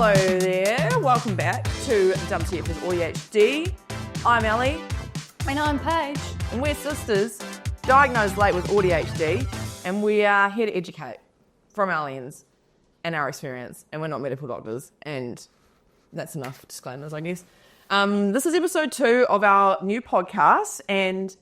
Hello there, welcome back to WTF with AuDHD. I'm Ellie. And I'm Paige. And we're sisters, diagnosed late with AuDHD, and we are here to educate from our lens and our experience, and we're not medical doctors, and that's enough disclaimers, I guess. This is episode 2 of our new podcast, and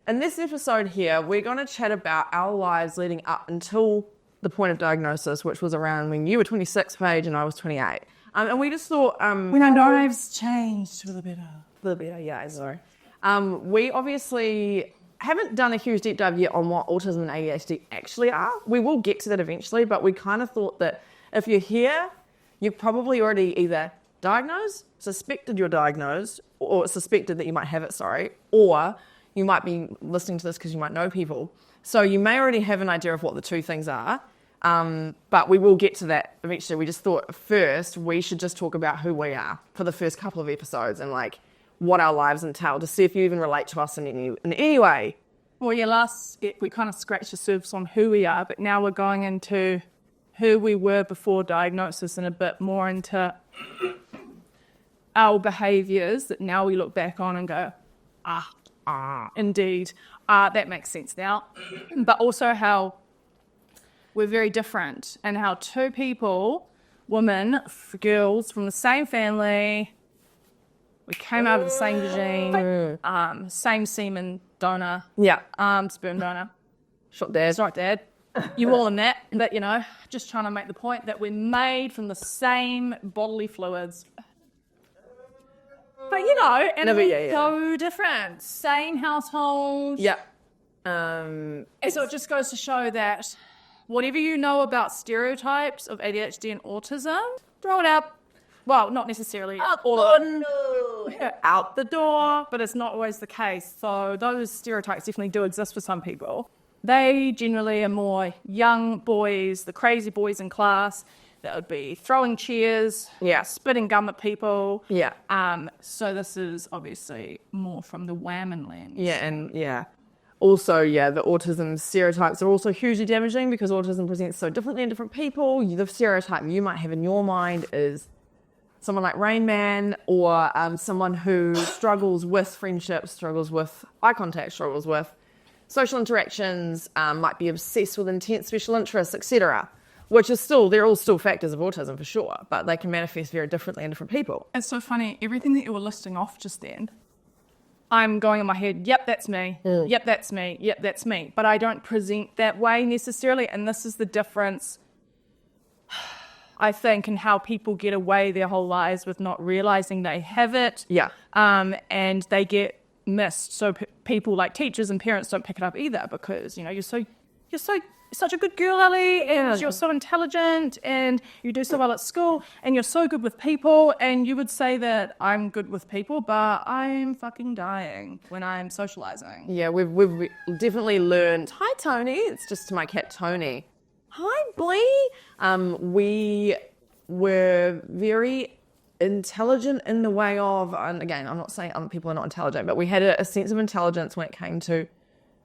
in this episode here, we're going to chat about our lives leading up until the point of diagnosis, which was around when you were 26, Paige, and I was 28. And we just thought... when our lives changed for the better. For the better, yeah, sorry. We obviously haven't done a huge deep dive yet on what autism and ADHD actually are. We will get to that eventually, but we kind of thought that if you're here, you're probably already either diagnosed, suspected you're diagnosed, or suspected that you might have it, or you might be listening to this because you might know people. So you may already have an idea of what the two things are, but we will get to that eventually. We just thought first we should just talk about who we are for the first couple of episodes and like what our lives entail to see if you even relate to us in any way. Well, yeah, we kind of scratched the surface on who we are, but now we're going into who we were before diagnosis and a bit more into our behaviours that now we look back on and go, indeed, that makes sense now. But also how we're very different and how two people, women, girls from the same family, we came out of the same gene, same semen donor, sperm donor. Shot dad. Sorry, Dad. You all in that, but just trying to make the point that we're made from the same bodily fluids. But and we're so different. Same household. Yeah. So it just goes to show that whatever you know about stereotypes of ADHD and autism, throw it out. Well, not necessarily out the door, but it's not always the case. So those stereotypes definitely do exist for some people. They generally are more young boys, the crazy boys in class that would be throwing chairs, spitting gum at people. Yeah. So this is obviously more from the whammon lens. Also, the autism stereotypes are also hugely damaging because autism presents so differently in different people. The stereotype you might have in your mind is someone like Rain Man, or someone who struggles with friendships, struggles with eye contact, struggles with social interactions, might be obsessed with intense special interests, etc. Which is they're all still factors of autism for sure, but they can manifest very differently in different people. It's so funny, everything that you were listing off just then, I'm going in my head, yep, that's me, yep, that's me, yep, that's me. But I don't present that way necessarily, and this is the difference, I think, in how people get away their whole lives with not realising they have it. Yeah. And they get missed. So people like teachers and parents don't pick it up either because, you're such a good girl, Ellie, and you're so intelligent, and you do so well at school, and you're so good with people, and you would say that I'm good with people, but I'm fucking dying when I'm socialising. Yeah, we've definitely learned. Hi, Tony. It's just my cat, Tony. Hi, Blee. We were very intelligent in the way of, and again, I'm not saying other people are not intelligent, but we had a sense of intelligence when it came to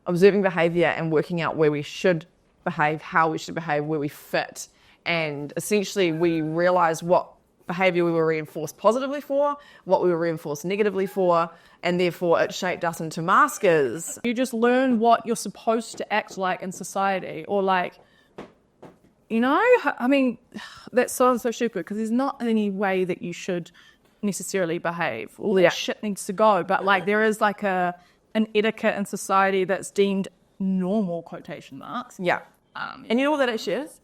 observing behaviour and working out where we should behave, how we should behave, where we fit. And essentially we realised what behaviour we were reinforced positively for, what we were reinforced negatively for, and therefore it shaped us into maskers. You just learn what you're supposed to act like in society, or like, I mean, that sounds so stupid because there's not any way that you should necessarily behave. All that shit needs to go. But like there is like an etiquette in society that's deemed normal, quotation marks. Yeah. And you know what that actually is?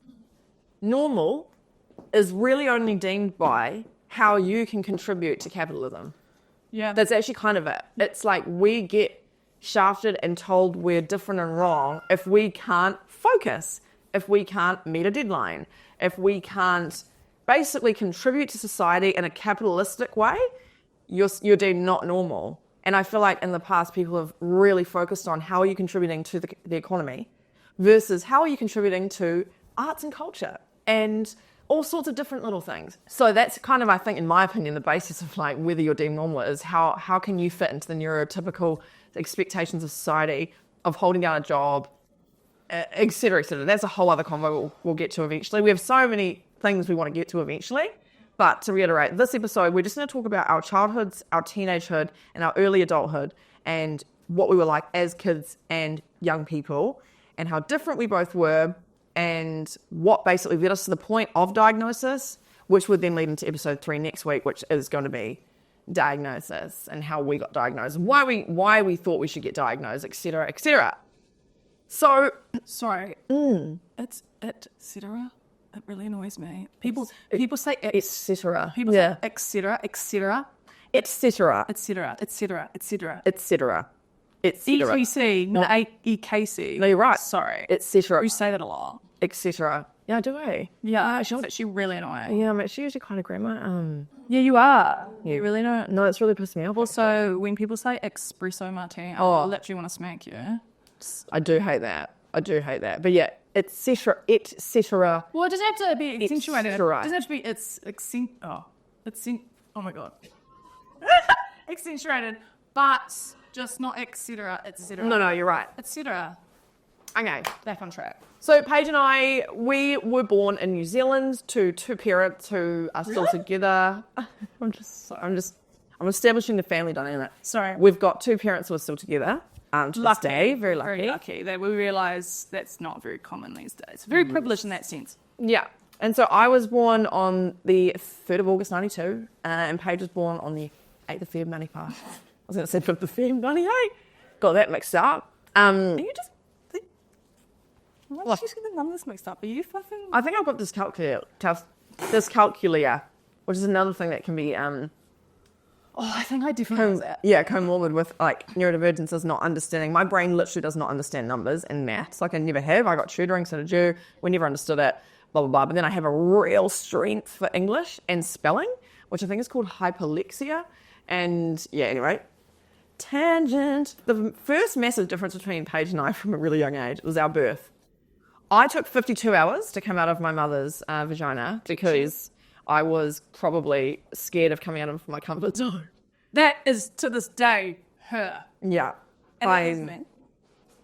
Normal is really only deemed by how you can contribute to capitalism. Yeah. That's actually kind of it. It's like we get shafted and told we're different and wrong if we can't focus, if we can't meet a deadline, if we can't basically contribute to society in a capitalistic way, you're deemed not normal. And I feel like in the past, people have really focused on how are you contributing to the economy versus how are you contributing to arts and culture and all sorts of different little things. So that's kind of, I think, in my opinion, the basis of like whether you're deemed normal is how can you fit into the neurotypical expectations of society of holding down a job, et cetera, et cetera. That's a whole other convo we'll get to eventually. We have so many things we want to get to eventually. But to reiterate, this episode, we're just going to talk about our childhoods, our teenagehood, and our early adulthood, and what we were like as kids and young people, and how different we both were, and what basically led us to the point of diagnosis, which would then lead into episode 3 next week, which is going to be diagnosis and how we got diagnosed, why we thought we should get diagnosed, etc., etc. So, sorry, it's etc. It really annoys me. People say etc. People say etc. etc. EKC, not AEKC. No, you're right. Sorry. Etc. You say that a lot. Etc. Yeah, I do. Yeah, it's actually really annoying. Yeah, I'm actually usually kind of grammar. Yeah, you are. You really don't. No, it's really pissed me off. Also, when people say espresso martini, I literally want to smack you. I do hate that. But yeah, etc. Well, it doesn't have to be accentuated. It doesn't have to be oh my god. Accentuated, but just not etc. etc. No, you're right. Etc. Okay, back on track. So Paige and I, we were born in New Zealand to two parents who are still together. I'm establishing the family dynamic. Sorry. We've got two parents who are still together. To this day, very lucky. Very lucky that we realise that's not very common these days. Very privileged in that sense. Yeah. And so I was born on the 3rd of August 92, and Paige was born on the 8th of Feb 95. I was going to say 5th of Feb 98. Got that mixed up. Are you just... Why did you get the numbers mixed up? Are you fucking... I think I've got dyscalculia, which is another thing that can be... I think I definitely have that. Yeah, comorbid with like neurodivergences, not understanding. My brain literally does not understand numbers and maths. Like I never have. I got tutoring, so did you. We never understood it, blah, blah, blah. But then I have a real strength for English and spelling, which I think is called hyperlexia. And yeah, anyway, tangent. The first massive difference between Paige and I from a really young age was our birth. I took 52 hours to come out of my mother's vagina because I was probably scared of coming out of my comfort zone. That is, to this day, her. Yeah. And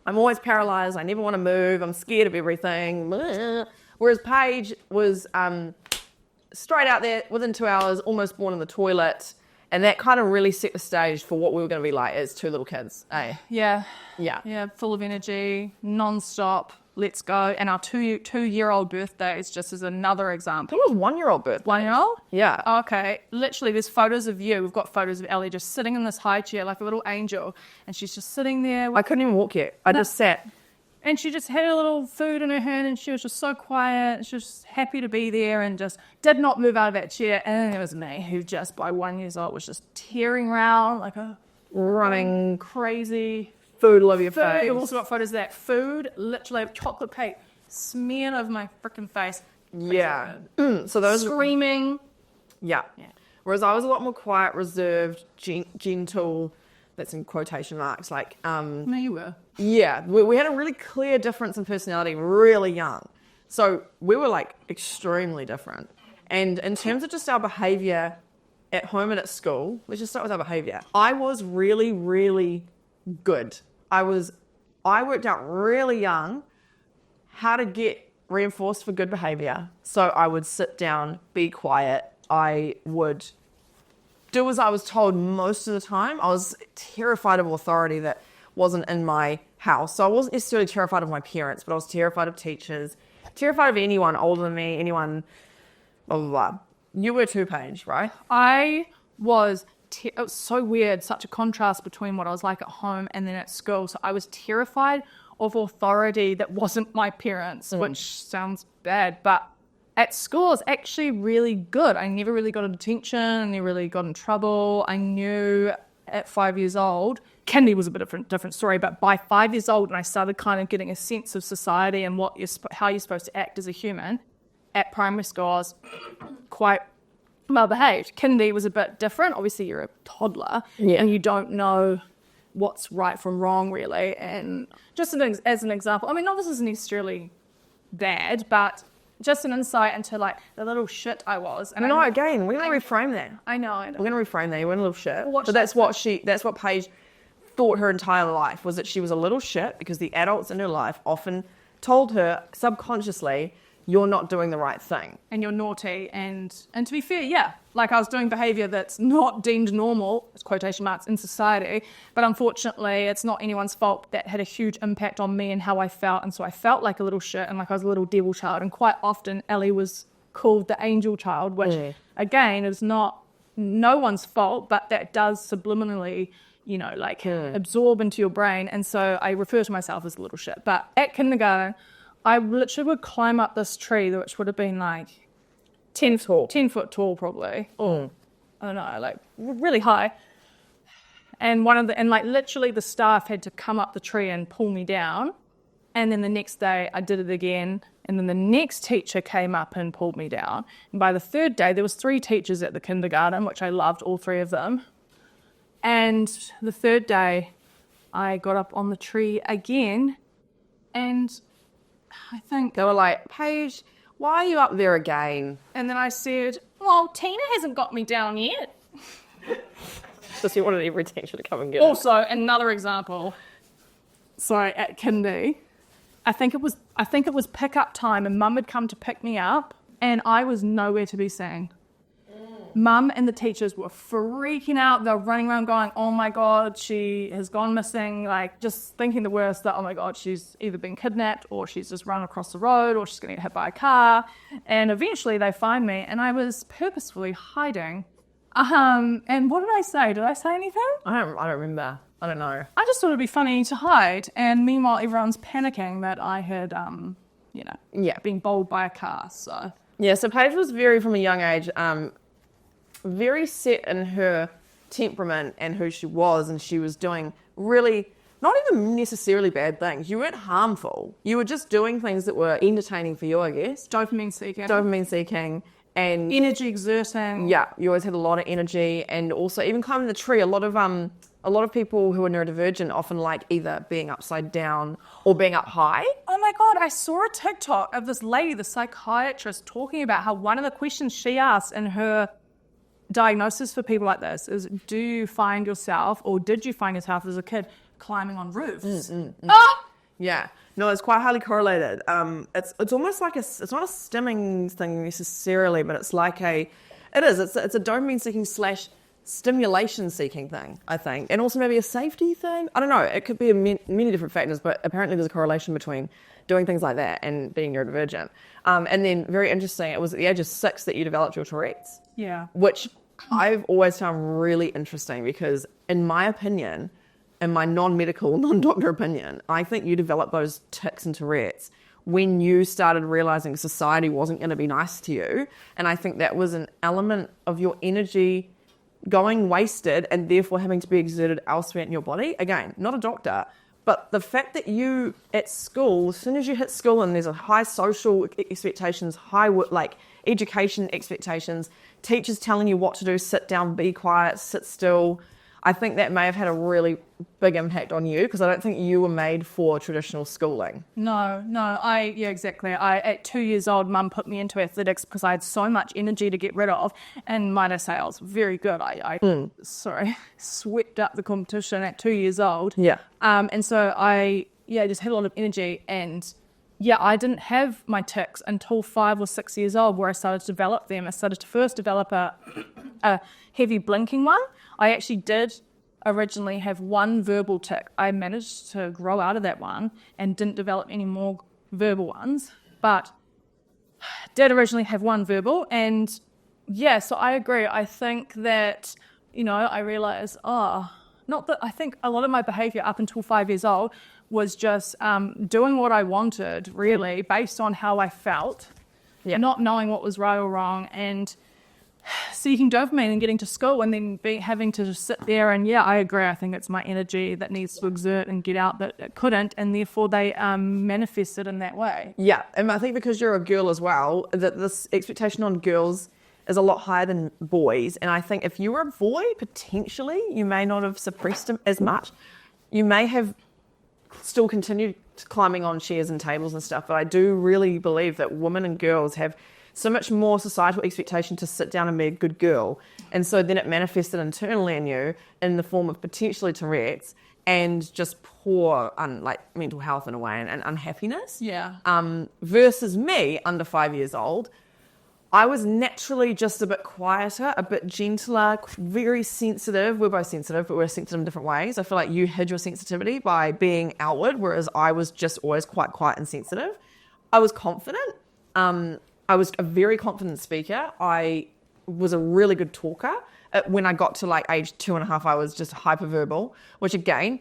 I'm always paralysed. I never want to move. I'm scared of everything. Whereas Paige was straight out there within 2 hours, almost born in the toilet. And that kind of really set the stage for what we were going to be like as two little kids. Eh? Yeah. Yeah. Yeah, full of energy, non-stop. Let's go. And our two-year-old birthdays, just as another example. It was 1-year-old birthday. 1-year-old? Yeah. Okay. Literally, there's photos of you. We've got photos of Ellie just sitting in this high chair like a little angel. And she's just sitting there. I couldn't even walk yet. I just sat. And she just had a little food in her hand and she was just so quiet. She was just happy to be there and just did not move out of that chair. And it was me who just by 1 year old was just tearing around like a running crazy... Food all over your face. We've also got photos of that food, literally chocolate cake smeared over my freaking face. Yeah. So those screaming. Yeah. Whereas I was a lot more quiet, reserved, gentle. That's in quotation marks. Like, no, you were. Yeah, we had a really clear difference in personality really young. So we were like extremely different. And in terms of just our behaviour at home and at school, let's just start with our behaviour. I was really, really good. I worked out really young how to get reinforced for good behaviour. So I would sit down, be quiet. I would do as I was told most of the time. I was terrified of authority that wasn't in my house. So I wasn't necessarily terrified of my parents, but I was terrified of teachers, terrified of anyone older than me, anyone, blah, blah, blah. You were too, Paige, right? I was... it was so weird, such a contrast between what I was like at home and then at school. So I was terrified of authority that wasn't my parents, which sounds bad. But at school, I was actually really good. I never really got into detention. I never really got in trouble. I knew at 5 years old, kindy was a bit of a different story, but by 5 years old, and I started kind of getting a sense of society and how you're supposed to act as a human, at primary school, I was quite well behaved. Kindy was a bit different. Obviously, you're a toddler and you don't know what's right from wrong, really. And just as an example, I mean, no, this isn't necessarily bad, but just an insight into like the little shit I was. And again, we're going to reframe that. I know. We're going to reframe that. You weren't a little shit. But that's what Paige thought her entire life was, that she was a little shit because the adults in her life often told her subconsciously you're not doing the right thing. And you're naughty. And to be fair, yeah, like I was doing behaviour that's not deemed normal, it's quotation marks, in society, but unfortunately it's not anyone's fault. That had a huge impact on me and how I felt, and so I felt like a little shit and like I was a little devil child, and quite often Ellie was called the angel child, which again is not no one's fault, but that does subliminally, you know, like absorb into your brain, and so I refer to myself as a little shit. But at kindergarten, I literally would climb up this tree, which would have been like 10 foot tall probably. I don't know, like really high. And like literally the staff had to come up the tree and pull me down. And then the next day I did it again. And then the next teacher came up and pulled me down. And by the third day, there was 3 teachers at the kindergarten, which I loved, all 3 of them. And the third day I got up on the tree again, and I think They were like, Paige, why are you up there again? and then I said, well, Tina hasn't got me down yet. So you wanted every teacher to come and get Also, another example. So at kindy, I think it was pick-up time, and Mum had come to pick me up, and I was nowhere to be seen. Mum and the teachers were freaking out. They were running around going, oh my God, she has gone missing, like just thinking the worst, that, oh my God, she's either been kidnapped or she's just run across the road or she's going to get hit by a car. And eventually they find me, and I was purposefully hiding. And what did I say? Did I say anything? I don't remember. I don't know. I just thought it'd be funny to hide. And meanwhile, everyone's panicking that I had, been bowled by a car. So Yeah, so Paige was from a young age, very set in her temperament and who she was, and she was doing really not even necessarily bad things. You weren't harmful. You were just doing things that were entertaining for you, I guess. dopamine seeking. And Energy exerting. yeah, you always had a lot of energy, and also even climbing the tree. A lot of people who are neurodivergent often like either being upside down or being up high. Oh my God, I saw a TikTok of this lady, the psychiatrist, talking about how one of the questions she asked in her diagnosis for people like this is, do you find yourself, or did you find yourself as a kid climbing on roofs? Yeah, no, it's quite highly correlated. It's almost like it's not a stimming thing necessarily, but it's like it's a dopamine seeking / stimulation seeking thing, I think, and also maybe a safety thing. I don't know. It could be many different factors, but apparently there's a correlation between doing things like that and being neurodivergent. And then very interesting, it was at the age of 6 that you developed your Tourette's. Yeah. Which I've always found really interesting because, in my opinion, in my non-medical, non-doctor opinion, I think you developed those tics and Tourette's when you started realizing society wasn't going to be nice to you. And I think that was an element of your energy going wasted and therefore having to be exerted elsewhere in your body. Again, not a doctor, but the fact that you at school, as soon as you hit school and there's a high social expectations, high education expectations, teachers telling you what to do, sit down, be quiet, sit still, I think that may have had a really big impact on you because I don't think you were made for traditional schooling. No, exactly. At 2 years old, Mum put me into athletics because I had so much energy to get rid of, and might I say I was very good. I swept up the competition at 2 years old. Yeah. And so I just had a lot of energy, and I didn't have my tics until 5 or 6 years old, where I started to develop them. I started to first develop a heavy blinking one. I actually did originally have one verbal tic. I managed to grow out of that one and didn't develop any more verbal ones, but did originally have one verbal. And so I agree. I think that, I realized, I think a lot of my behavior up until 5 years old was just doing what I wanted, really, based on how I felt, not knowing what was right or wrong, and seeking dopamine and getting to school, and then having to just sit there. And I agree. I think it's my energy that needs to exert and get out that it couldn't, and therefore they manifested in that way. Yeah, and I think because you're a girl as well, that this expectation on girls is a lot higher than boys. And I think if you were a boy, potentially you may not have suppressed them as much. You may have still continued climbing on chairs and tables and stuff, but I do really believe that women and girls have so much more societal expectation to sit down and be a good girl. And so then it manifested internally in you in the form of potentially Tourette's and just poor like mental health in a way and unhappiness. Yeah. Versus me, under 5 years old, I was naturally just a bit quieter, a bit gentler, very sensitive. We're both sensitive, but we're sensitive in different ways. I feel like you hid your sensitivity by being outward, whereas I was just always quite quiet and sensitive. I was confident. I was a very confident speaker. I was a really good talker. When I got to like age 2.5, I was just hyperverbal, which again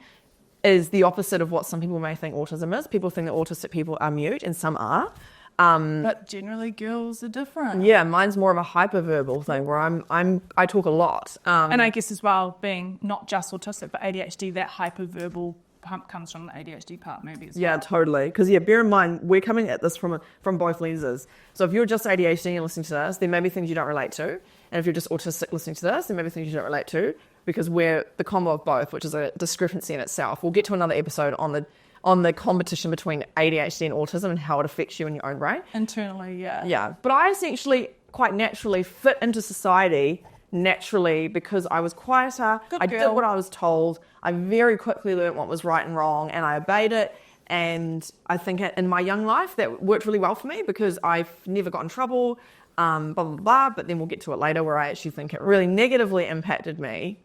is the opposite of what some people may think autism is. People think that autistic people are mute, and some are. But generally, girls are different. Yeah, mine's more of a hyperverbal thing where I talk a lot. And I guess as well, being not just autistic but ADHD, that hyperverbal pump comes from the ADHD part maybe as well. Yeah, totally. Because bear in mind, we're coming at this from both lenses. So if you're just ADHD and listening to this, there may be things you don't relate to. And if you're just autistic listening to this, there may be things you don't relate to, because we're the combo of both, which is a discrepancy in itself. We'll get to another episode on the competition between ADHD and autism and how it affects you in your own brain. Internally, yeah. Yeah. But I essentially quite naturally fit into society naturally because I was quieter. I did what I was told. I very quickly learned what was right and wrong, and I obeyed it. And I think in my young life that worked really well for me because I've never got in trouble, blah, blah, blah. But then we'll get to it later where I actually think it really negatively impacted me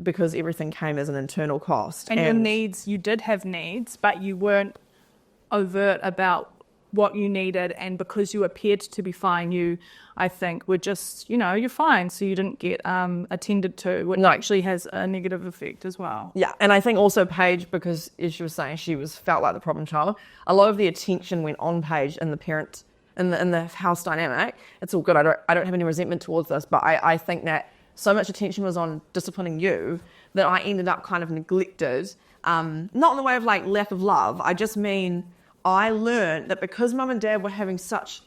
because everything came as an internal cost. And your needs, you did have needs, but you weren't overt about what you needed, and because you appeared to be fine, you, I think, were just, you're fine, so you didn't get attended to, which actually has a negative effect as well. Yeah, and I think also Paige, because as she was saying, she felt like the problem child, a lot of the attention went on Paige and the parent, in the house dynamic. It's all good, I don't have any resentment towards this, but I think that so much attention was on disciplining you that I ended up kind of neglected, not in the way of like lack of love, I just mean I learned that because mum and dad were having such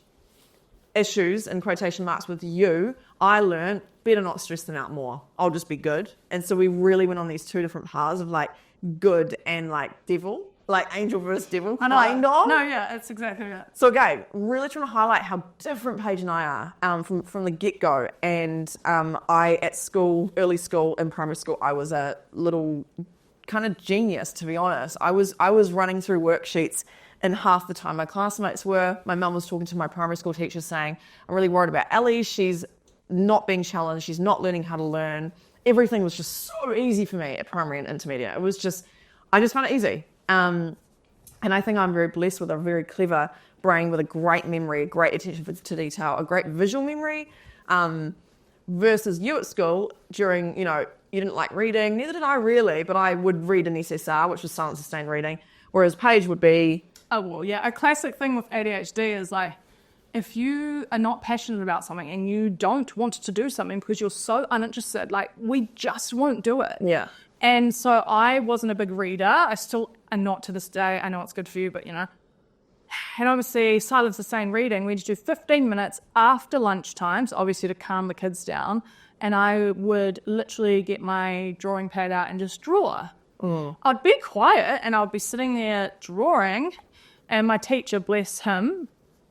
issues, in quotation marks, with you, I learned better not stress them out more. I'll just be good. And so we really went on these two different paths of like good and like devil, like angel versus devil. Kind of. No, yeah, it's exactly that. So again, really trying to highlight how different Paige and I are from the get-go. And I, at school, early school and primary school, I was a little kind of genius, to be honest. I was running through worksheets and half the time my classmates were. My mum was talking to my primary school teacher saying, I'm really worried about Ellie. She's not being challenged. She's not learning how to learn. Everything was just so easy for me at primary and intermediate. It was just, I just found it easy. And I think I'm very blessed with a very clever brain with a great memory, great attention to detail, a great visual memory, versus you at school during, you didn't like reading. Neither did I really, but I would read an SSR, which was silent sustained reading, whereas Paige would be... Oh, well, yeah. A classic thing with ADHD is like, if you are not passionate about something and you don't want to do something because you're so uninterested, like, we just won't do it. Yeah. And so I wasn't a big reader. I still am not to this day. I know it's good for you, but, And obviously, silent sustained reading, we'd do 15 minutes after lunchtime, so obviously to calm the kids down. And I would literally get my drawing pad out and just draw. I'd be quiet and I'd be sitting there drawing. And my teacher, bless him,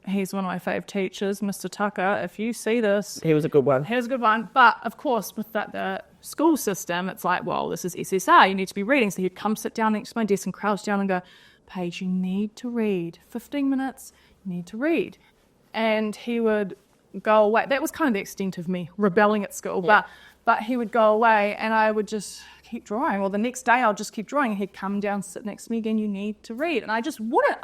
he's one of my favourite teachers, Mr. Tucker. If you see this... He was a good one. He was a good one. But, of course, with the school system, it's like, well, this is SSR. You need to be reading. So he'd come sit down next to my desk and crouch down and go, Paige, you need to read. 15 minutes, you need to read. And he would go away. That was kind of the extent of me rebelling at school. Yeah. But he would go away and I would just keep drawing. Or the next day I'll just keep drawing. He'd come down, sit next to me again, you need to read. And I just wouldn't.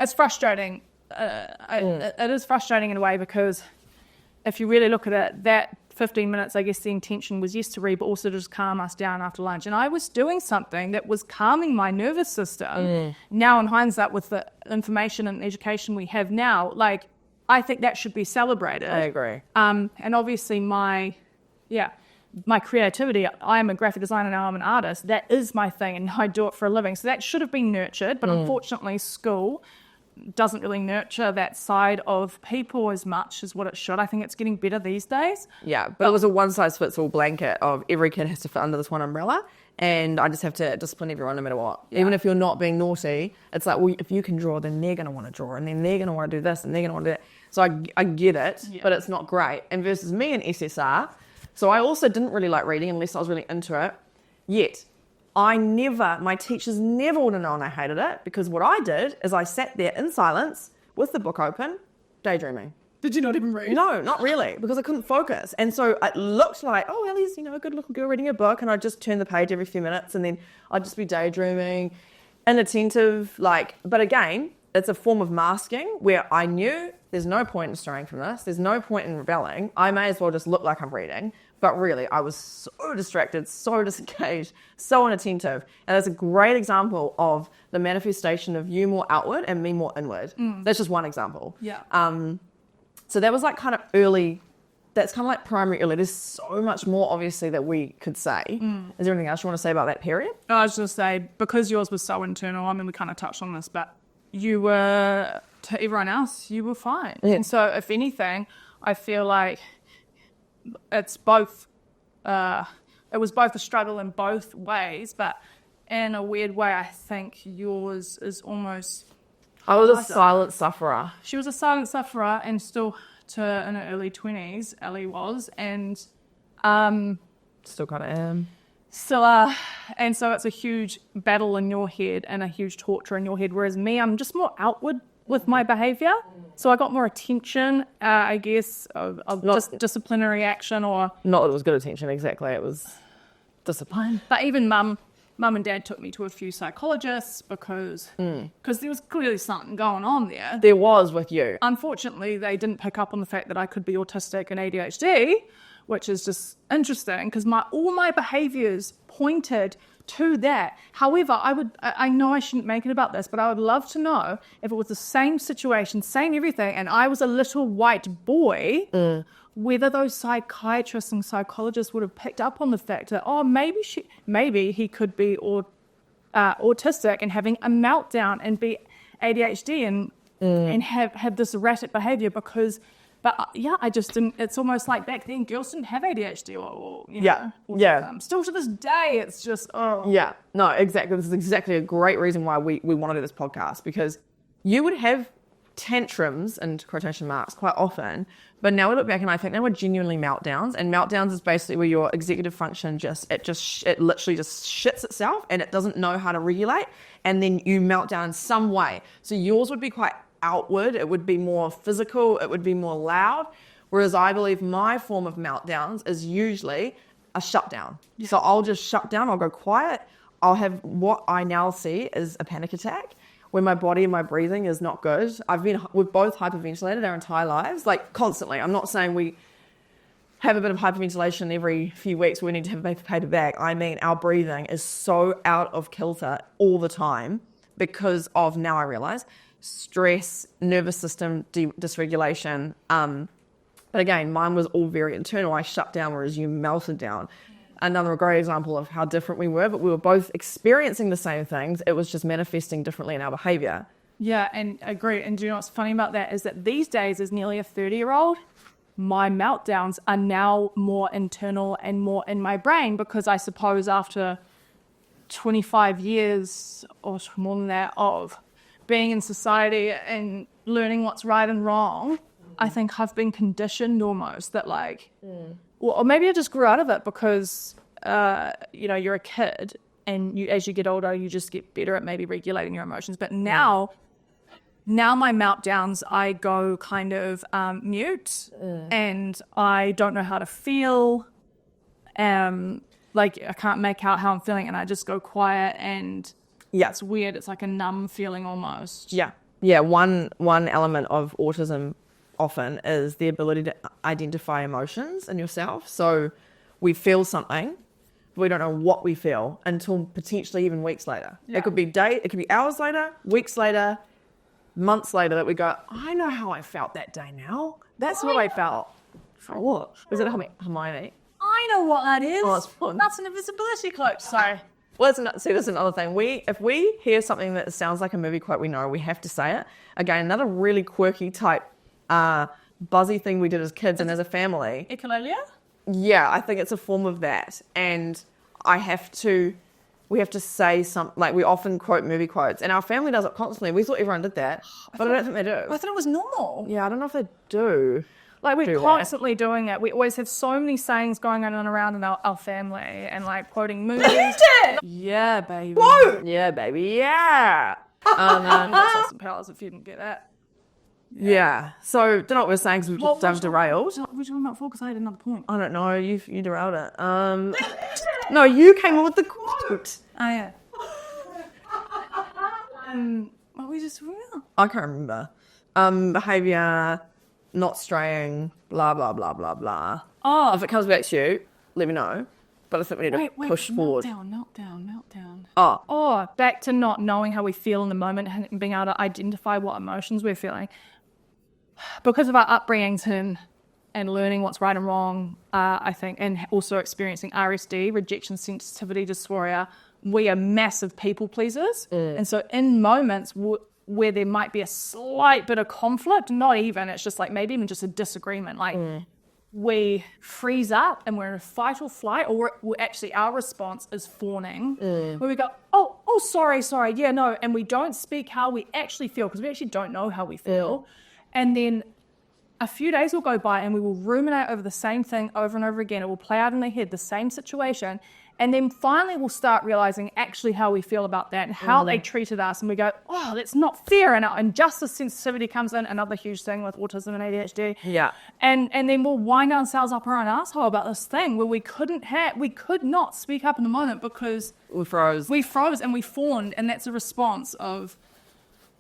It's frustrating. It is frustrating in a way because if you really look at it, that 15 minutes, I guess the intention was yes to read, but also to just calm us down after lunch. And I was doing something that was calming my nervous system. Now in hindsight, with the information and education we have now, like, I think that should be celebrated. I agree. And obviously my creativity, I am a graphic designer now, I'm an artist, that is my thing and I do it for a living. So that should have been nurtured, but unfortunately school doesn't really nurture that side of people as much as what it should. I think it's getting better these days. Yeah, but it was a one-size-fits-all blanket of every kid has to fit under this one umbrella and I just have to discipline everyone no matter what. Yeah. Even if you're not being naughty, it's like, well, if you can draw, then they're going to want to draw and then they're going to want to do this and they're going to want to do that. So I get it, but it's not great. And versus me in SSR, so I also didn't really like reading unless I was really into it. Yet, my teachers never would have known I hated it, because what I did is I sat there in silence with the book open, daydreaming. Did you not even read? No, not really, because I couldn't focus. And so it looked like, oh, Ellie's, a good little girl reading a book, and I'd just turn the page every few minutes, and then I'd just be daydreaming, inattentive, but again, it's a form of masking where I knew there's no point in straying from this, there's no point in rebelling, I may as well just look like I'm reading, but really I was so distracted, so disengaged, so inattentive, and that's a great example of the manifestation of you more outward and me more inward. That's just one example. Yeah. So that was kind of early, that's kind of like primary early. There's so much more, obviously, that we could say. Is there anything else you want to say about that period? I was just say, because yours was so internal, I mean, we kind of touched on this, but you were, to everyone else, you were fine. Yeah. And so, if anything, I feel like it's both, it was both a struggle in both ways, but in a weird way, I think yours is almost... I was a silent sufferer. She was a silent sufferer, and still in her early 20s, Ellie was, and still kind of am. Still and so it's a huge battle in your head and a huge torture in your head, whereas me, I'm just more outward with my behaviour. So I got more attention, I guess, of just disciplinary action, or... Not that it was good attention, exactly. It was discipline. But even mum and dad took me to a few psychologists because there was clearly something going on there. There was with you. Unfortunately, they didn't pick up on the fact that I could be autistic and ADHD, which is just interesting because all my behaviours pointed to that. However, I know I shouldn't make it about this, but I would love to know if it was the same situation, same everything, and I was a little white boy, whether those psychiatrists and psychologists would have picked up on the fact that, maybe he could be autistic and having a meltdown and be ADHD and have this erratic behaviour I just didn't. It's almost like back then, girls didn't have ADHD or still to this day, it's just, Yeah, no, exactly. This is exactly a great reason why we want to do this podcast, because you would have tantrums, and quotation marks, quite often, but now we look back and I think they were genuinely meltdowns, and meltdowns is basically where your executive function it literally just shits itself and it doesn't know how to regulate, and then you melt down in some way. So yours would be quite outward, it would be more physical, it would be more loud, whereas I believe my form of meltdowns is usually a shutdown. Yeah. So I'll just shut down, I'll go quiet, I'll have what I now see as a panic attack, where my body and my breathing is not good. We've both hyperventilated our entire lives, constantly. I'm not saying we have a bit of hyperventilation every few weeks where we need to have a paper bag. I mean, our breathing is so out of kilter all the time because of, now I realise, stress, nervous system dysregulation. But again, mine was all very internal. I shut down, whereas you melted down. Another great example of how different we were, but we were both experiencing the same things. It was just manifesting differently in our behaviour. Yeah, and I agree. And do you know what's funny about that is that these days, as nearly a 30-year-old, my meltdowns are now more internal and more in my brain, because I suppose after 25 years or more than that of being in society and learning what's right and wrong, I think I've been conditioned almost that or maybe I just grew out of it because, you're a kid and as you get older, you just get better at maybe regulating your emotions. But now my meltdowns, I go kind of mute and I don't know how to feel. I can't make out how I'm feeling and I just go quiet and it's weird. It's like a numb feeling almost. Yeah. Yeah. One element of autism often is the ability to identify emotions in yourself. So we feel something, but we don't know what we feel until potentially even weeks later. Yeah. It could be hours later, weeks later, months later that we go, I know how I felt that day now. That's what I felt. For what? Was it Hermione? I know what that is. Oh, that's fun. That's an invisibility cloak. Sorry. Well, that's another thing. If we hear something that sounds like a movie quote, we know we have to say it. Again, another really quirky type buzzy thing we did as kids and as a family. Echolalia? Yeah, I think it's a form of that. And we have to say something, we often quote movie quotes, and our family does it constantly. We thought everyone did that, but I don't think they do. I thought it was normal. Yeah, I don't know if they do. Like, we're do that. constantly doing it. We always have so many sayings going on and around in our family, and like quoting movies. Yeah, baby. Whoa! Yeah, baby, yeah. That's Austin Powers if you didn't get that. Yeah. So, don't know what we're saying because we've just derailed. What were you talking about for? Because I had another point. I don't know. You derailed it. No, you came up with the quote. Oh, yeah. What we just I can't remember. Behaviour, not straying, blah, blah, blah, blah, blah. Oh. If it comes back to you, let me know. But I think we need to push forward. Meltdown. Oh, Back to not knowing how we feel in the moment and being able to identify what emotions we're feeling. Because of our upbringings and learning what's right and wrong, I think, and also experiencing RSD, rejection sensitivity dysphoria, we are massive people pleasers. And so in moments where there might be a slight bit of conflict, not even, it's just like maybe even just a disagreement, like we freeze up and we're in a fight or flight, or we're actually our response is fawning, where we go, oh, sorry, yeah, no, and we don't speak how we actually feel because we actually don't know how we feel. And then a few days will go by and we will ruminate over the same thing over and over again. It will play out in our head, the same situation. And then finally we'll start realizing actually how we feel about that and how they treated us. And we go, oh, that's not fair. And our injustice sensitivity comes in, another huge thing with autism and ADHD. Yeah. And then we'll wind ourselves up our own asshole about this thing where we could not speak up in the moment because we froze. And we fawned. And that's a response of...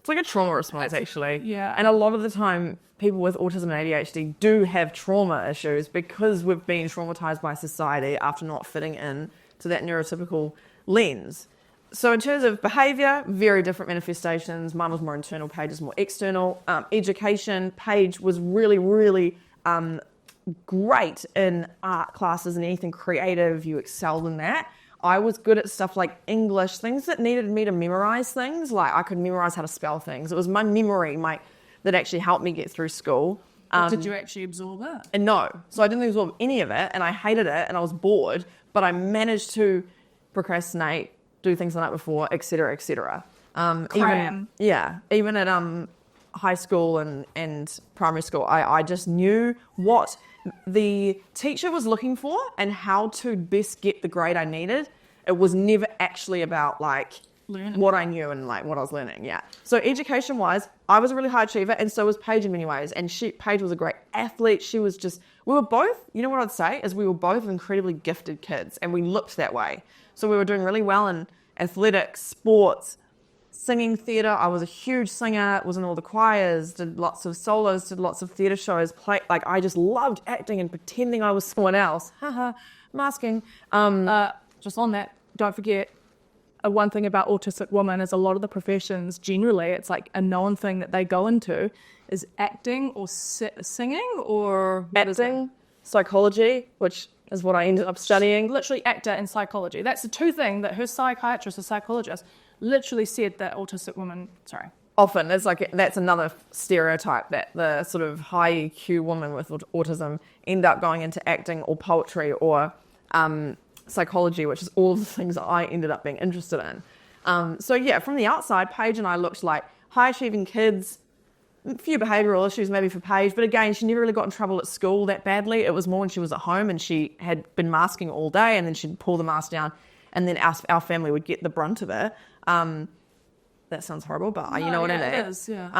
It's like a trauma response, actually. Yeah. And a lot of the time, people with autism and ADHD do have trauma issues because we've been traumatized by society after not fitting in to that neurotypical lens. So in terms of behaviour, very different manifestations. Mine was more internal, Paige is more external. Education, Paige was really, really great in art classes and anything creative. You excelled in that. I was good at stuff like English, things that needed me to memorize things. Like I could memorize how to spell things. It was my memory that actually helped me get through school. Did you actually absorb it? And no. So I didn't absorb any of it and I hated it and I was bored, but I managed to procrastinate, do things the night before, et cetera, et cetera. Cram. Even at high school and primary school, I just knew what the teacher was looking for and how to best get the grade I needed. It was never actually about like learning what I knew and like what I was learning. Yeah. So education wise, I was a really high achiever and so was Paige in many ways. And Paige was a great athlete. We were both, you know what I'd say is we were both incredibly gifted kids and we looked that way. So we were doing really well in athletics, sports, singing, theatre. I was a huge singer, was in all the choirs, did lots of solos, did lots of theatre shows, I just loved acting and pretending I was someone else. Haha, masking. Just on that, don't forget, one thing about autistic women is a lot of the professions, generally, it's like a known thing that they go into is acting or singing or... Acting, psychology, which is what I ended up studying. Literally actor and psychology. That's the two things that her psychiatrist or psychologist literally said that autistic women... Sorry. Often, that's another stereotype that the sort of high EQ woman with autism end up going into acting or poetry or psychology, which is all the things that I ended up being interested in. So yeah, from the outside, Paige and I looked like high-achieving kids, a few behavioural issues maybe for Paige, but again, she never really got in trouble at school that badly. It was more when she was at home and she had been masking all day and then she'd pull the mask down and then our family would get the brunt of it. That sounds horrible, but you know what I mean. It is, yeah.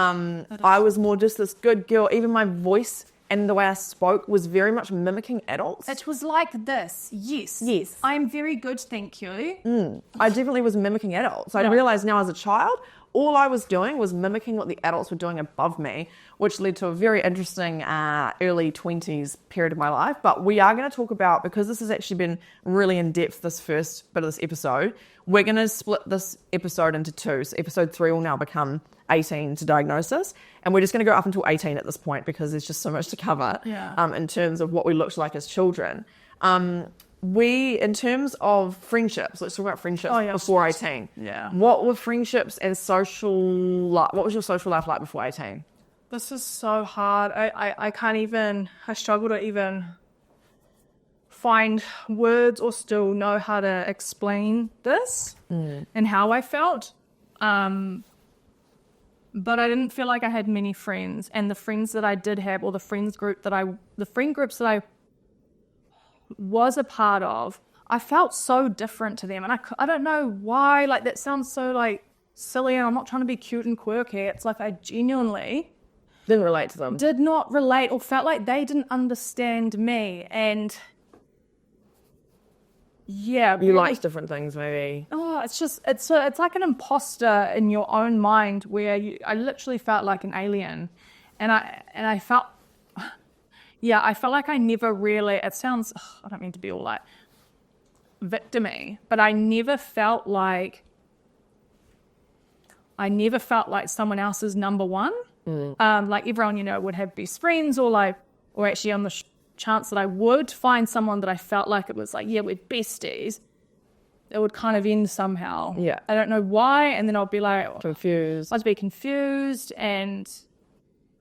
I was more just this good girl. Even my voice and the way I spoke was very much mimicking adults. It was like this. Yes. I'm very good, thank you. I definitely was mimicking adults. I realised now as a child, all I was doing was mimicking what the adults were doing above me, which led to a very interesting early 20s period of my life. But we are going to talk about, because this has actually been really in-depth, this first bit of this episode, we're going to split this episode into two. So episode 3 will now become 18 to diagnosis. And we're just going to go up until 18 at this point because there's just so much to cover in terms of what we looked like as children. In terms of friendships, let's talk about friendships before 18. Yeah. What were friendships and what was your social life like before 18? This is so hard. I struggle to even find words or still know how to explain this and how I felt. but I didn't feel like I had many friends. And the friends that I did have, or the friend groups that I was a part of, I felt so different to them. And I don't know why, like that sounds so like silly, and I'm not trying to be cute and quirky. It's like I genuinely Didn't relate to them. did not relate, or felt like they didn't understand me. And yeah, You liked different things, maybe. oh, it's like an imposter in your own mind where I literally felt like an alien, and I felt, yeah, I felt like I never really. It sounds, I don't mean to be all like victim-y, but I never felt like someone else's number one. Like everyone, would have best friends, or actually on the chance that I would find someone that I felt like it was like, yeah, we're besties, it would kind of end somehow. Yeah. I don't know why. And then I'd be like, Confused. I'd be confused. And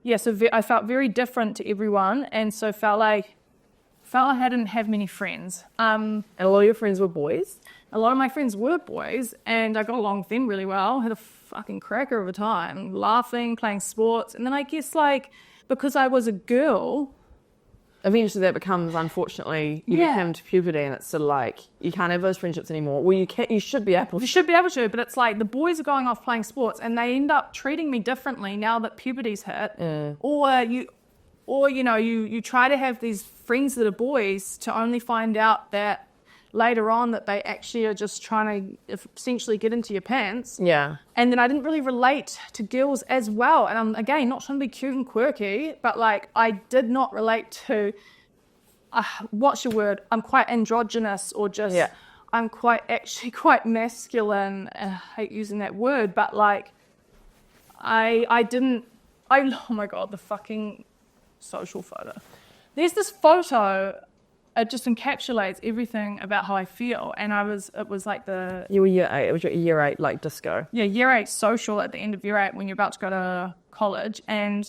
yeah, so I felt very different to everyone. And so felt like I didn't have many friends. And a lot of your friends were boys? A lot of my friends were boys, and I got along with them really well. Had a fucking cracker of a time, laughing, playing sports. And then I guess because I was a girl, Eventually that becomes, unfortunately, you Yeah. come to puberty and it's sort of like, you can't have those friendships anymore. Well, you should be able you to. should be able to, but it's like the boys are going off playing sports, and they end up treating me differently now that puberty's hit. Or you try to have these friends that are boys to only find out that later on that they actually are just trying to essentially get into your pants. Yeah. And then I didn't really relate to girls as well. And I'm, again, not trying to be cute and quirky, but I did not relate to, what's your word? I'm quite androgynous, or just, Yeah. I'm quite masculine. I hate using that word, but oh my God, the fucking social photo. There's this photo, it just encapsulates everything about how I feel. And it was like You were year 8. It was your year 8, disco. yeah, year 8 social at the end of year 8 when you're about to go to college. And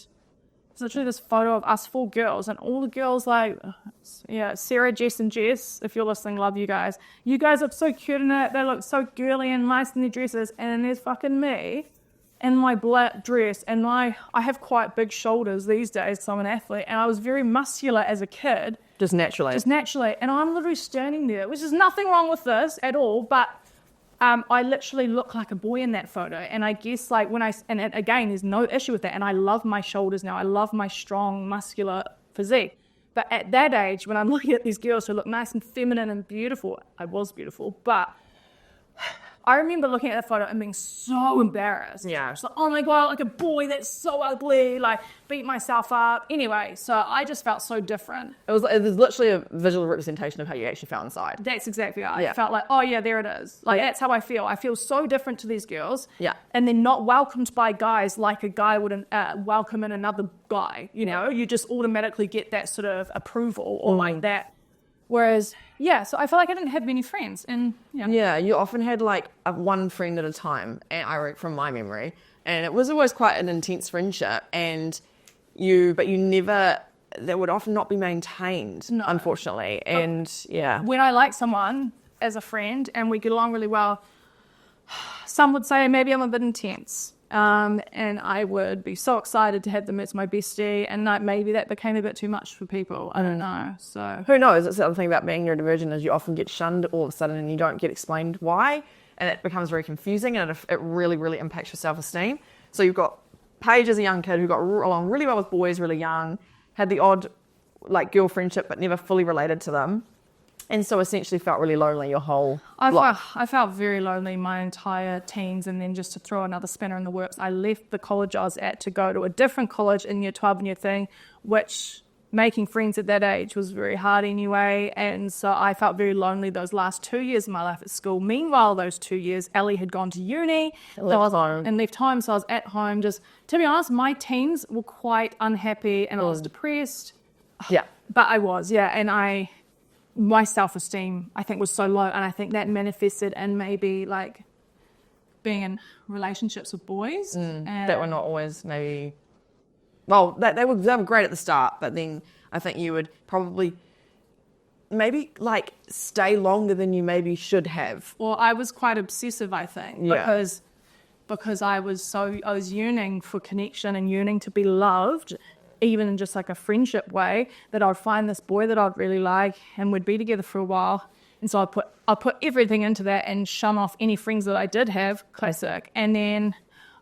it's literally this photo of us 4 girls, and all the girls Sarah, Jess and Jess, if you're listening, love you guys. You guys look so cute in it. They look so girly and nice in their dresses. And then there's fucking me in my black dress, and I have quite big shoulders these days because I'm an athlete, and I was very muscular as a kid. Just naturally. And I'm literally standing there, which is nothing wrong with this at all, but I literally look like a boy in that photo. And I guess again, there's no issue with that, and I love my shoulders now. I love my strong, muscular physique. But at that age, when I'm looking at these girls who look nice and feminine and beautiful, I was beautiful, but I remember looking at that photo and being so embarrassed. Yeah. It's like, oh my God, like a boy that's so ugly, beat myself up. Anyway, so I just felt so different. It was literally a visual representation of how you actually felt inside. That's exactly right. Yeah. I felt like, oh yeah, there it is. That's how I feel. I feel so different to these girls. Yeah. And they're not welcomed by guys like a guy would welcome in another guy. You just automatically get that sort of approval or like that. Whereas, yeah, so I felt like I didn't have many friends. And Yeah, you often had one friend at a time, and from my memory, and it was always quite an intense friendship. And but you never, that would often not be maintained, unfortunately. And yeah, when I like someone as a friend and we get along really well, some would say maybe I'm a bit intense. And I would be so excited to have them as my bestie, and maybe that became a bit too much for people. I don't know. So who knows? It's the other thing about being neurodivergent is you often get shunned all of a sudden, and you don't get explained why, and it becomes very confusing, and it really, really impacts your self-esteem. So you've got Paige as a young kid who got along really well with boys really young, had the odd girl friendship, but never fully related to them. And so essentially felt really lonely your whole life. I felt very lonely my entire teens, and then just to throw another spanner in the works, I left the college I was at to go to a different college in year 12 and year 13, which making friends at that age was very hard anyway. And so I felt very lonely those last 2 years of my life at school. Meanwhile, those 2 years, Ellie had gone to uni And left home, so I was at home. Just to be honest, my teens were quite unhappy, and I was depressed. Yeah. But I was, yeah, and my self-esteem, I think, was so low, and I think that manifested in maybe being in relationships with boys and that were not always maybe. Well, they were great at the start, but then I think you would probably maybe stay longer than you maybe should have. Well, I was quite obsessive, I think, Yeah. because I was yearning for connection and yearning to be loved, even in just like a friendship way, that I'd find this boy that I'd really like and we'd be together for a while. And so I'd put everything into that and shun off any friends that I did have, classic. And then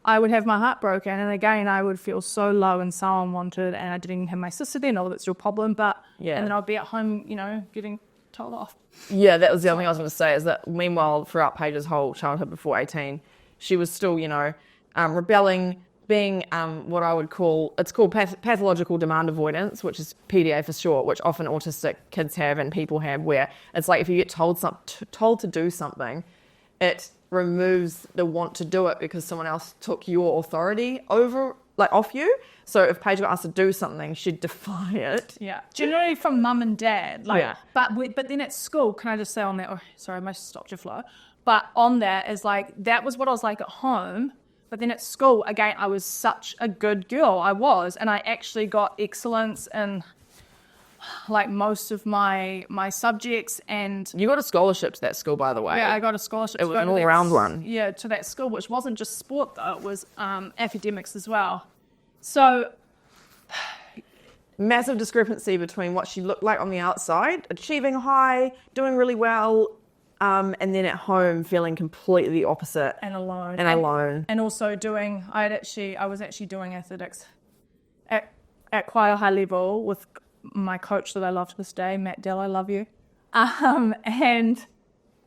I would have my heart broken. And again, I would feel so low and so unwanted. And I didn't even have my sister then, although that's your problem. But, Yeah. and then I'd be at home, getting told off. Yeah, that was the other thing I was going to say, is that meanwhile, throughout Paige's whole childhood before 18, she was still, rebelling, being what I would call, it's called pathological demand avoidance, which is PDA for short, which often autistic kids have and people have, where it's like if you get told to do something, it removes the want to do it because someone else took your authority off you. So if Paige got asked to do something, she'd defy it. Yeah, generally from mum and dad. Yeah. But then at school, can I just say on that? Oh, sorry, I must have stopped your flow. But on that is that was what I was like at home. But then at school, again, I was such a good girl. I was, and I actually got excellence in most of my subjects. And You got a scholarship to that school, by the way. yeah, I got a scholarship. It was an all-round one. Yeah, to that school, which wasn't just sport though; it was academics as well. So Massive discrepancy between what she looked like on the outside, achieving high, doing really well, and then at home feeling completely the opposite. and alone. And also doing, I was actually doing athletics at quite a high level with my coach that I love to this day, Matt Dell, I love you. And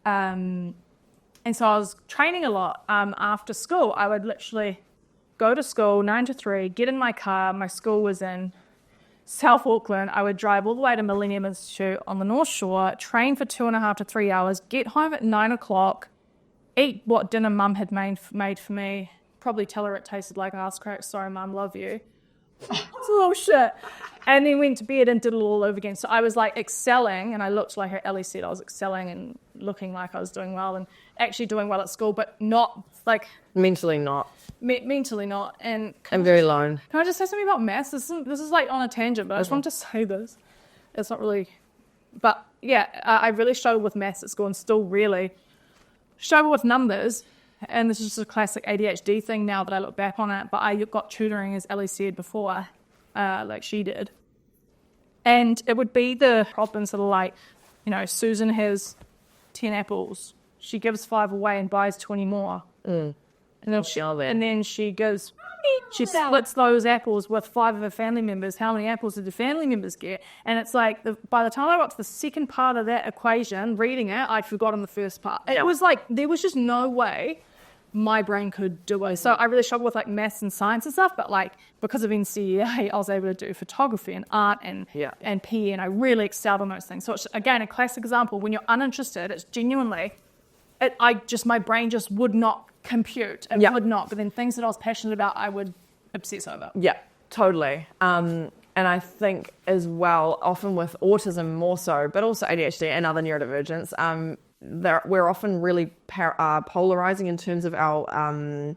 so I was training a lot. After school, I would literally go to school 9 to 3, get in my car. My school was in South Auckland. I would drive all the way to Millennium Institute on the North Shore, train for 2.5 to 3 hours, get home at 9 o'clock, eat what dinner mum had made for me, probably tell her it tasted like ass crack. Sorry, mum, love you. It's a little shit. And then went to bed and did it all over again. So I was excelling, and I looked like Ellie said, I was excelling and looking like I was doing well and actually doing well at school, but not mentally not. Mentally not. And I'm very lone. can I just say something about maths? This is on a tangent, but I just wanted to say this. It's not really, but yeah, I really struggled with maths at school and still really struggle with numbers. And this is just a classic ADHD thing now that I look back on it. But I got tutoring, as Ellie said before, like she did. And it would be the problems that are Susan has 10 apples. She gives 5 away and buys 20 more. And then she splits those apples with 5 of her family members. How many apples did the family members get? And it's by the time I got to the second part of that equation, reading it, I'd forgotten the first part. It was there was just no way my brain could do it. So I really struggled with maths and science and stuff, but because of NCEA, I was able to do photography and art and PE, and I really excelled on those things. So it's, again, a classic example. When you're uninterested, it's genuinely, my brain just would not compute. It would not. But then things that I was passionate about, I would obsess over. Yeah, totally. And I think as well, often with autism more so, but also ADHD and other neurodivergence, we're often really polarizing in terms of our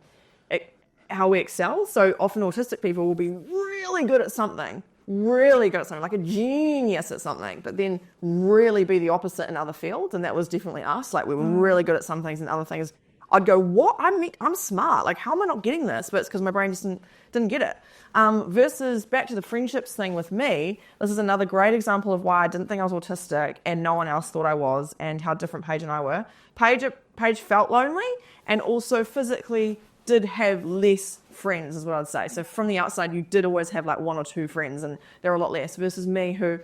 how we excel. So often autistic people will be really good at something, like a genius at something, but then really be the opposite in other fields. And that was definitely us. We were really good at some things and other things. I'd go, what? I'm smart. How am I not getting this? But it's because my brain just didn't get it. Versus back to the friendships thing with me, this is another great example of why I didn't think I was autistic and no one else thought I was, and how different Paige and I were. Paige felt lonely and also physically did have less friends, is what I'd say. So from the outside, you did always have 1 or 2 friends, and there were a lot less. Versus me, who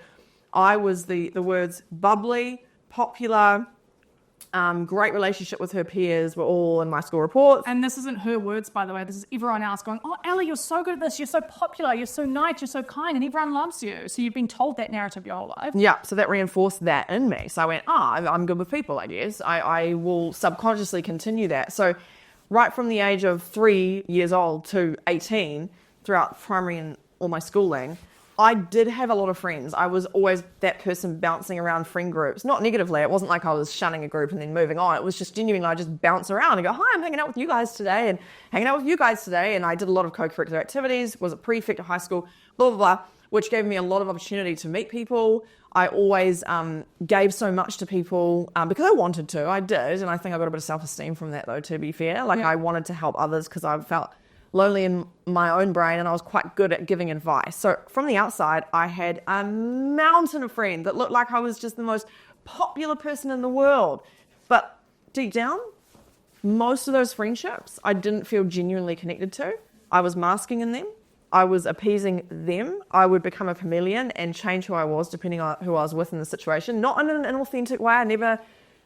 I was the words bubbly, popular, great relationship with her peers, were all in my school reports. And this isn't her words, by the way. This is everyone else going, oh, Ellie, you're so good at this. You're so popular. You're so nice. You're so kind. And everyone loves you. So you've been told that narrative your whole life. Yeah, so that reinforced that in me. So I went, I'm good with people, I guess. I will subconsciously continue that. So right from the age of 3 years old to 18, throughout primary and all my schooling, I did have a lot of friends. I was always that person bouncing around friend groups. Not negatively. It wasn't like I was shunning a group and then moving on. It was just genuinely, I just bounce around and go, hi, I'm hanging out with you guys today and hanging out with you guys today. And I did a lot of co-curricular activities, was a prefect at high school, blah, blah, blah. which gave me a lot of opportunity to meet people. I always gave so much to people because I wanted to. I did, and I think I got a bit of self-esteem from that, though, to be fair. Like, I wanted to help others because I felt lonely in my own brain, and I was quite good at giving advice. So from the outside, I had a mountain of friends that looked like I was just the most popular person in the world. But deep down, most of those friendships I didn't feel genuinely connected to. I was masking in them. I was appeasing them. I would become a chameleon and change who I was depending on who I was with in the situation. Not in an inauthentic way.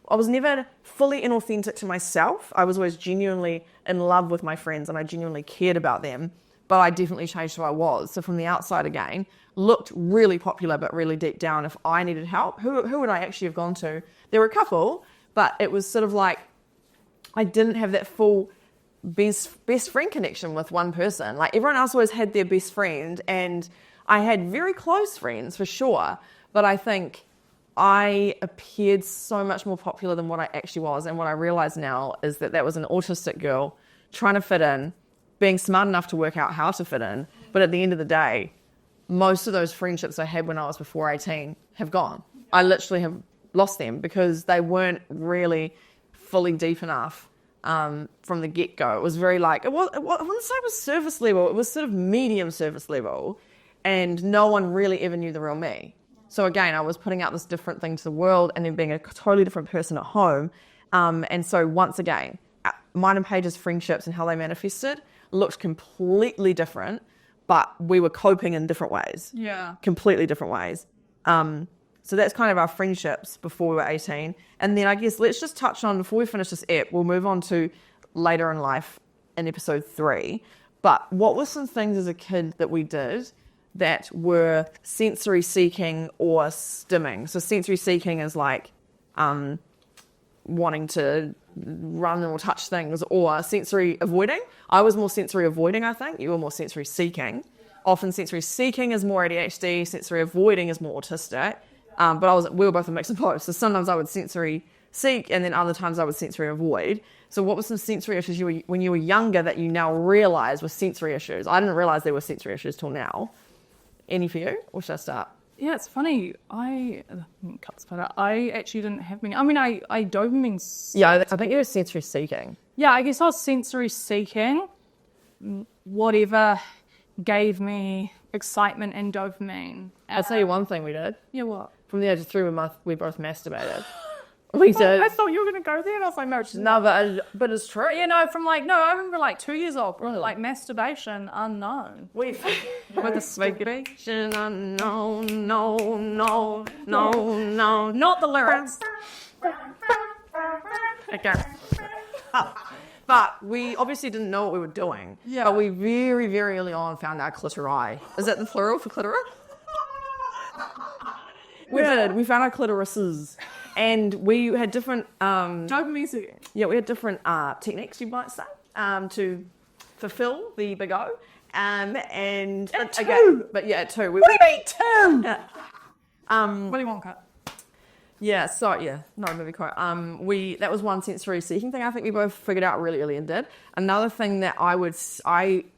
I was never fully inauthentic to myself. I was always genuinely in love with my friends and I genuinely cared about them. But I definitely changed who I was. So from the outside again, looked really popular, but really deep down, if I needed help, who would I actually have gone to? There were a couple, but it was sort of like I didn't have that full best friend connection with one person. Like, everyone else always had their best friend, and I had very close friends for sure, but I think I appeared so much more popular than what I actually was. And what I realize now is that was an autistic girl trying to fit in, being smart enough to work out how to fit in. But at the end of the day, most of those friendships I had when I was before 18 have gone. I literally have lost them because they weren't really fully deep enough from the get-go. It was very like, I wouldn't say it was surface level, it was sort of medium surface level, and no one really ever knew the real me. So again, I was putting out this different thing to the world and then being a totally different person at home. And so once again, mine and Paige's friendships and how they manifested looked completely different, but we were coping in different ways. Yeah. Completely different ways. So that's kind of our friendships before we were 18. And then I guess let's just touch on, before we finish this ep, we'll move on to later in life in episode 3. But what were some things as a kid that we did that were sensory seeking or stimming? So sensory seeking is like wanting to run or touch things, or sensory avoiding. I was more sensory avoiding, I think. You were more sensory seeking. Often sensory seeking is more ADHD, sensory avoiding is more autistic. But we were both a mix of both. So sometimes I would sensory seek, and then other times I would sensory avoid. So what were some sensory issues when you were younger that you now realise were sensory issues? I didn't realise there were sensory issues till now. Any for you, or should I start? Yeah, it's funny. I actually didn't have many. I mean, I dopamine. Yeah, I think you were sensory seeking. Yeah, I guess I was sensory seeking. Whatever gave me excitement and dopamine. I'll tell you one thing we did. Yeah, what? From the age of 3, we both masturbated. We did. I thought you were going to go there, and I was like, no, but it's true. Yeah, no, I remember 2 years old, really? Like masturbation unknown. With masturbation unknown, no, not the lyrics. Okay. But we obviously didn't know what we were doing. Yeah. But we very, very early on found our clitori. Is that the plural for clitoris? We did. We found our clitorises. And we had different... Dopamine seeking. Yeah, we had different techniques, you might say, to fulfill the big O. And at 2. Okay, but yeah, at 2. What do you mean 2? Yeah. What do you want, Kat? Yeah, so yeah, no movie quote. That was one sensory seeking thing I think we both figured out really early and did. Another thing that I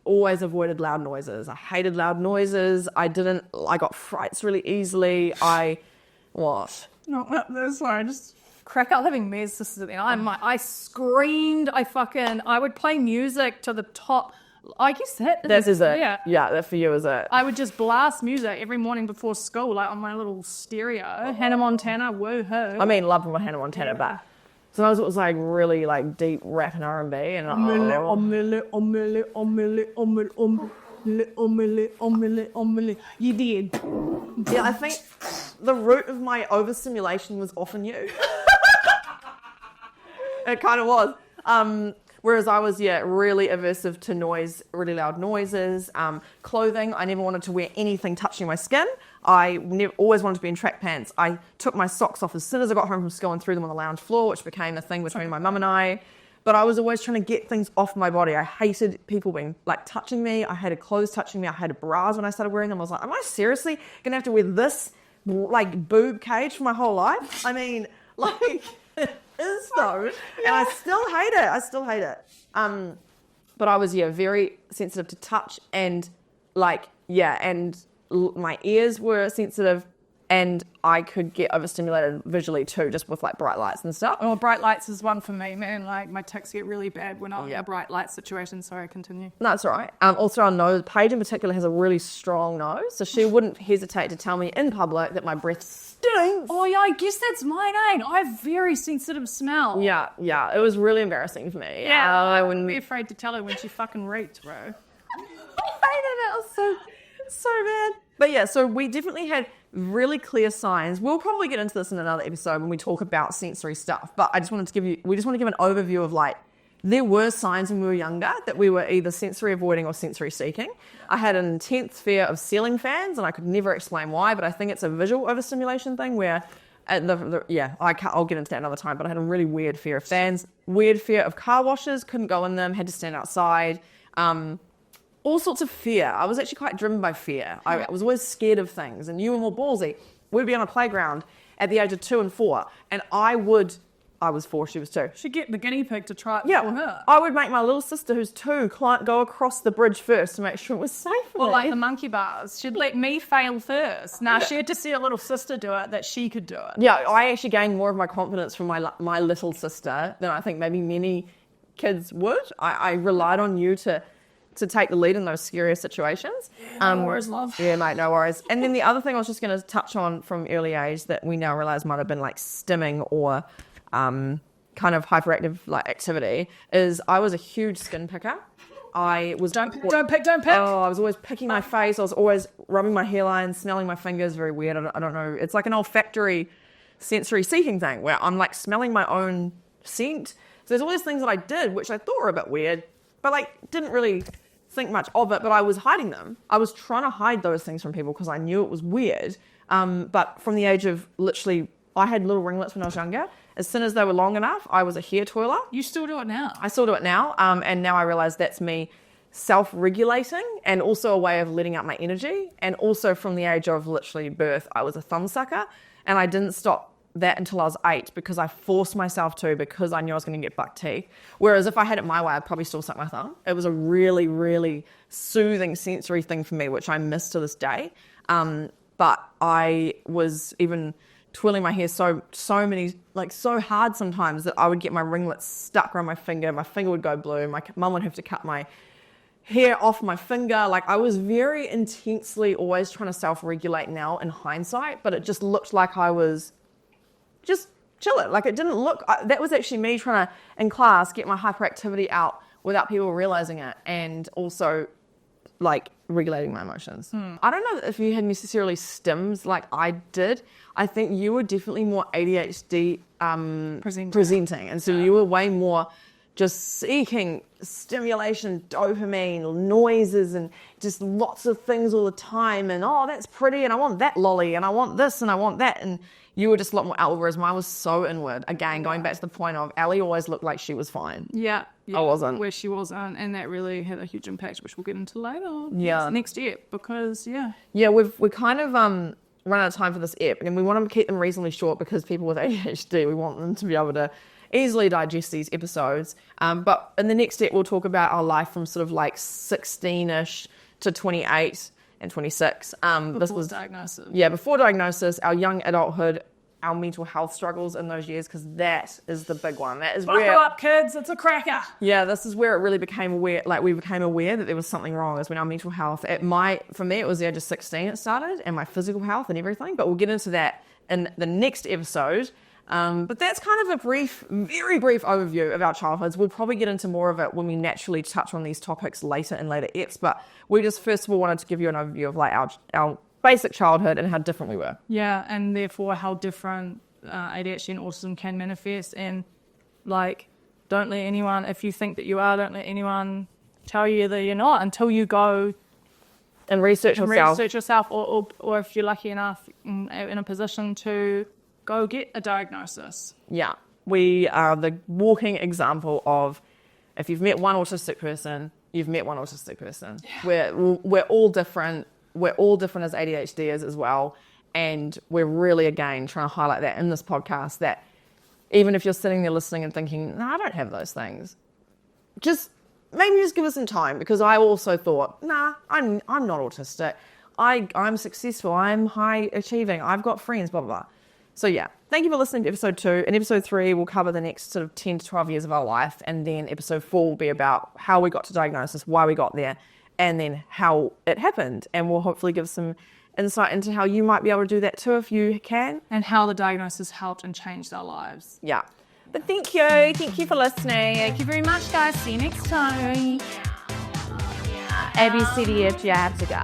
always avoided loud noises. I hated loud noises. I got frights really easily. What? No, sorry, I just crack out having Mez sisters at the end. I screamed. I would play music to the top. I guess This is it. Yeah. Yeah, that for you is it. I would just blast music every morning before school, like on my little stereo. Hannah Montana, woohoo. I mean, love Hannah Montana, but sometimes it was like really like deep rap and R&B, and you did. Yeah, I think the root of my overstimulation was often you. It kind of was. Whereas I was, really aversive to noise, really loud noises. Clothing, I never wanted to wear anything touching my skin. I always wanted to be in track pants. I took my socks off as soon as I got home from school and threw them on the lounge floor, which became a thing between my mum and I. But I was always trying to get things off my body. I hated people being touching me. I hated clothes touching me. I hated bras when I started wearing them. I was like, am I seriously going to have to wear this boob cage for my whole life? I mean, it is though. And I still hate it. But I was, very sensitive to touch and and my ears were sensitive, and I could get overstimulated visually too, just with like bright lights and stuff. Oh, bright lights is one for me, man. Like my tics get really bad when I'm in a bright light situation. Sorry, continue. No, that's all right. Also, our nose, Paige in particular has a really strong nose, so she wouldn't hesitate to tell me in public that my breath stinks. Oh yeah, I guess that's mine, eh? I have very sensitive smell. Yeah, it was really embarrassing for me. Yeah, I I wouldn't wouldn't be afraid to tell her when she fucking reeked, bro. I hated it. It was so bad. But yeah, so we definitely had really clear signs. We'll probably get into this in another episode when we talk about sensory stuff. But we just want to give an overview of like, there were signs when we were younger that we were either sensory avoiding or sensory seeking. I had an intense fear of ceiling fans, and I could never explain why, but I think it's a visual overstimulation thing where, I'll get into that another time, but I had a really weird fear of fans, weird fear of car washes, couldn't go in them, had to stand outside. All sorts of fear. I was actually quite driven by fear. I was always scared of things, and you were more ballsy. We'd be on a playground at the age of 2 and 4, and I was 4, she was 2. She'd get the guinea pig to try it Yeah, for her. I would make my little sister, who's 2, go across the bridge first to make sure it was safe for Or me. like the monkey bars. She'd let me fail first. Now, she had to see her little sister do it, that she could do it. Yeah, I actually gained more of my confidence from my little sister than I think maybe many kids would. I relied on you to take the lead in those scarier situations. No worries, love. Yeah, mate, no worries. And then the other thing I was just going to touch on from early age that we now realise might have been like stimming or kind of hyperactive like activity is I was a huge skin picker. I was Don't pick. Oh, I was always picking my face. I was always rubbing my hairline, smelling my fingers. Very weird. I don't know. It's like an olfactory sensory seeking thing where I'm like smelling my own scent. So there's all these things that I did which I thought were a bit weird, but like didn't really think much of it, but I was hiding them. I was trying to hide those things from people because I knew it was weird. But from the age of literally, I had little ringlets when I was younger. As soon as they were long enough, I was a hair twirler. You still do it now. I still do it now. And now I realize that's me self-regulating and also a way of letting out my energy. And also from the age of literally birth, I was a thumb sucker. And I didn't stop that until I was 8 because I forced myself to because I knew I was going to get buck teeth. Whereas if I had it my way, I'd probably still suck my thumb. It was a really, really soothing sensory thing for me, which I miss to this day. But I was even twirling my hair so hard sometimes that I would get my ringlets stuck around my finger would go blue, my mum would have to cut my hair off my finger. Like I was very intensely always trying to self-regulate now in hindsight, but it just looked like I was just chill it. Like it didn't look, that was actually me trying to, in class, get my hyperactivity out without people realizing it and also like regulating my emotions. I don't know if you had necessarily stims like I did. I think you were definitely more ADHD presenting. And so you were way more just seeking stimulation, dopamine, noises, and just lots of things all the time. And, oh, that's pretty, and I want that lolly, and I want this, and I want that. And you were just a lot more outward, whereas mine was so inward. Again, going back to the point of Ellie always looked like she was fine. Yeah. I wasn't. Where she wasn't, and that really had a huge impact, which we'll get into later. Yeah. Next year, because, Yeah, we kind of run out of time for this ep, and we want to keep them reasonably short because people with ADHD, we want them to be able to easily digest these episodes. But in the next step, we'll talk about our life from sort of like 16-ish to 28 and 26. before diagnosis. Yeah, before diagnosis, our young adulthood, our mental health struggles in those years, because that is the big one. That is Buckle where, up, kids, it's a cracker. yeah, this is where it really became aware, like we became aware that there was something wrong, is when our mental health, for me, it was the age of 16 it started, and my physical health and everything, but we'll get into that in the next episode. But that's kind of a very brief overview of our childhoods. We'll probably get into more of it when we naturally touch on these topics later in later eps, but we just first of all wanted to give you an overview of like our basic childhood and how different we were. Yeah, and therefore how different ADHD and autism can manifest. And like, don't let anyone, if you think that you are, don't let anyone tell you that you're not until you go And research yourself. Or if you're lucky enough in a position to go get a diagnosis. Yeah, we are the walking example of, if you've met one autistic person, you've met one autistic person. Yeah. We're all different. We're all different as ADHDers as well. And we're really, again, trying to highlight that in this podcast, that even if you're sitting there listening and thinking, no, I don't have those things, maybe just give us some time, because I also thought, nah, I'm not autistic. I'm successful, I'm high achieving, I've got friends, blah, blah, blah. So yeah, thank you for listening to episode 2. In episode 3, we'll cover the next sort of 10 to 12 years of our life. And then episode 4 will be about how we got to diagnosis, why we got there, and then how it happened. And we'll hopefully give some insight into how you might be able to do that too if you can. And how the diagnosis helped and changed our lives. Yeah. But thank you for listening. Thank you very much, guys. See you next time. ABCDF, you have to go.